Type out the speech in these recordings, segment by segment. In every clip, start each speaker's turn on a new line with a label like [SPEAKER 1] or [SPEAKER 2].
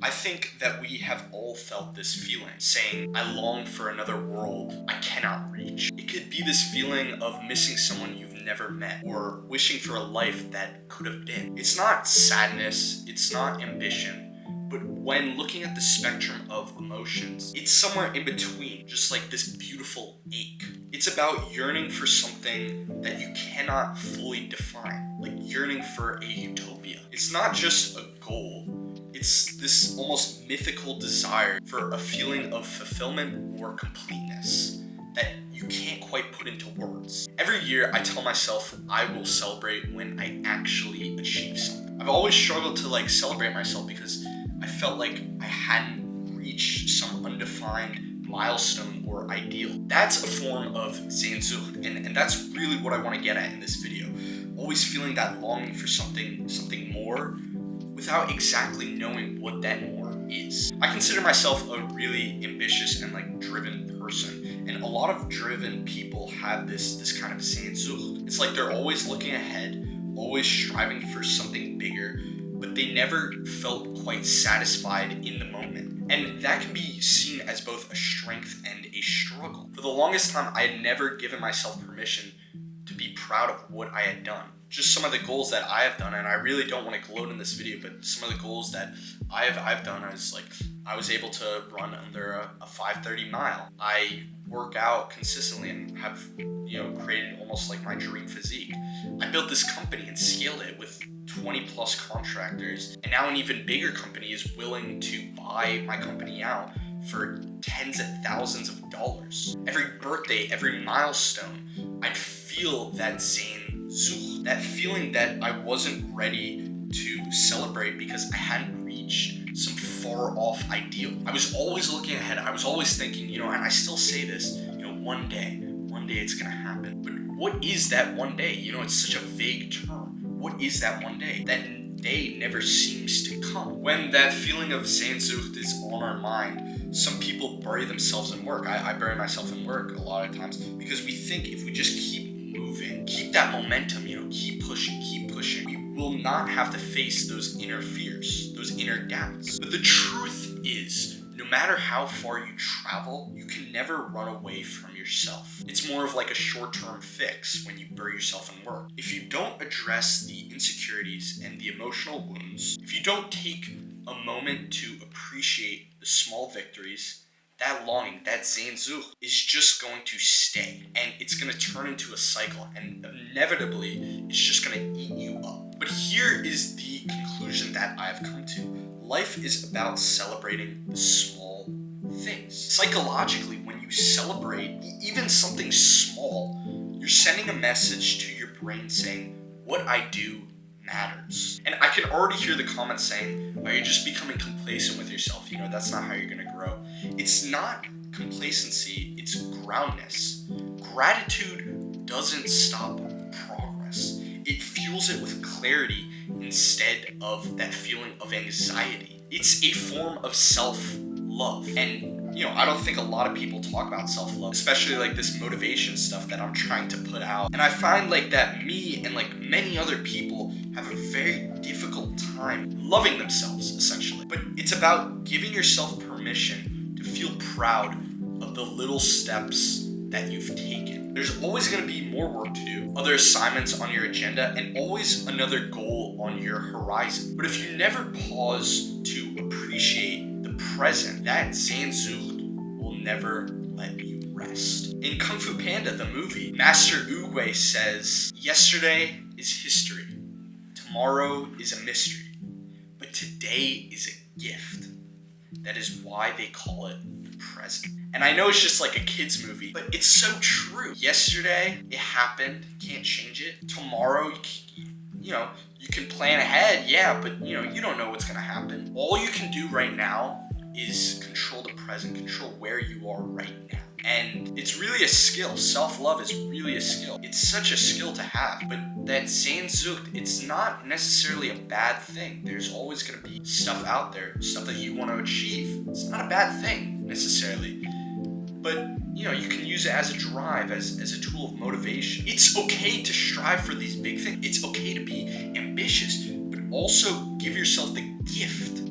[SPEAKER 1] I think that we have all felt this feeling, saying, I long for another world I cannot reach. It could be this feeling of missing someone you've never met, or wishing for a life that could have been. It's not sadness, it's not ambition, but when looking at the spectrum of emotions, it's somewhere in between, just like this beautiful ache. It's about yearning for something that you cannot fully define, like yearning for a utopia. It's not just a goal, it's this almost mythical desire for a feeling of fulfillment or completeness that you can't quite put into words. Every year I tell myself I will celebrate when I actually achieve something. I've always struggled to celebrate myself because I felt like I hadn't reached some undefined milestone or ideal. That's a form of Sehnsucht, and that's really what I want to get at in this video. Always feeling that longing for something more without exactly knowing what that more is. I consider myself a really ambitious and driven person, and a lot of driven people have this kind of Sehnsucht. It's like they're always looking ahead, always striving for something bigger, but they never felt quite satisfied in the moment. And that can be seen as both a strength and a struggle. For the longest time, I had never given myself permission to be proud of what I had done. Just some of the goals that I have done, and I really don't want to gloat in this video, but some of the goals that I've done is I was able to run under a 5:30 mile. I work out consistently and have created almost like my dream physique. I built this company and scaled it with 20 plus contractors, and now an even bigger company is willing to buy my company out for tens of thousands of dollars. Every birthday, every milestone, I'd feel that Sehnsucht, that feeling that I wasn't ready to celebrate because I hadn't reached some far off ideal. I was always looking ahead. I was always thinking, and I still say this, one day it's gonna happen. But what is that one day? It's such a vague term. What is that one day? That day never seems to come. When that feeling of Sehnsucht is on our mind, some people bury themselves in work. I bury myself in work a lot of times because we think if we just keep moving, keep that momentum, keep pushing, we will not have to face those inner fears, those inner doubts. But the truth is, no matter how far you travel, you can never run away from yourself. It's more of like a short-term fix when you bury yourself in work. If you don't address the insecurities and the emotional wounds, if you don't take a moment to appreciate the small victories, that longing, that Sehnsucht, is just going to stay. And it's going to turn into a cycle. And inevitably, it's just going to eat you up. But here is the conclusion that I've come to. Life is about celebrating the small things. Psychologically, when you celebrate even something small, you're sending a message to your brain saying, what I do matters. And I can already hear the comments saying, are you just becoming complacent with yourself? That's not how you're going to grow. It's not complacency, it's groundness. Gratitude doesn't stop progress. It fuels it with clarity instead of that feeling of anxiety. It's a form of self-love. And I don't think a lot of people talk about self-love, especially this motivation stuff that I'm trying to put out. And I find that me and many other people have a very difficult time loving themselves, essentially. But it's about giving yourself permission to feel proud of the little steps that you've taken. There's always going to be more work to do, other assignments on your agenda, and always another goal on your horizon. But if you never pause to appreciate the present, that Sehnsucht will never let you rest. In Kung Fu Panda, the movie, Master Oogway says, yesterday is history, tomorrow is a mystery, but today is a gift. That is why they call it the present. And I know it's just like a kid's movie, but it's so true. Yesterday, it happened, can't change it. Tomorrow, you can plan ahead, yeah, but you don't know what's gonna happen. All you can do right now is control the present, control where you are right now. And it's really a skill. Self-love is really a skill. It's such a skill to have. But that Sehnsucht, it's not necessarily a bad thing. There's always going to be stuff out there, stuff that you want to achieve. It's not a bad thing, necessarily. But, you can use it as a drive, as a tool of motivation. It's okay to strive for these big things. It's okay to be ambitious, but also give yourself the gift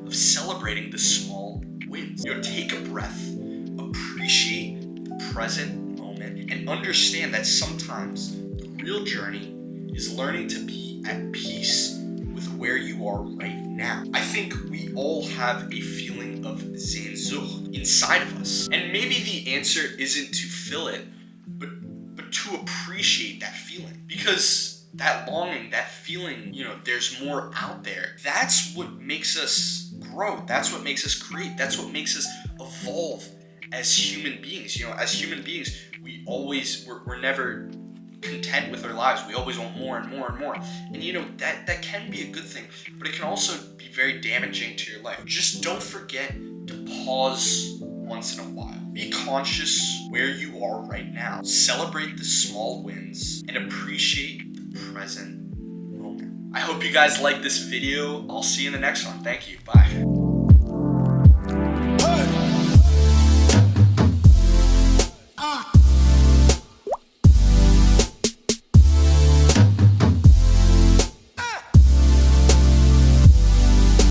[SPEAKER 1] of celebrating the small wins. Take a breath, appreciate the present moment, and understand that sometimes the real journey is learning to be at peace with where you are right now. I think we all have a feeling of Sehnsucht inside of us. And maybe the answer isn't to fill it, but to appreciate that feeling. Because that longing, that feeling, there's more out there. That's what makes us grow. That's what makes us create. That's what makes us evolve as human beings. As human beings, we're never content with our lives. We always want more and more and more. And that can be a good thing, but it can also be very damaging to your life. Just don't forget to pause once in a while. Be conscious where you are right now. Celebrate the small wins and appreciate the present moment. I hope you guys like this video. I'll see you in the next one. Thank you. Bye.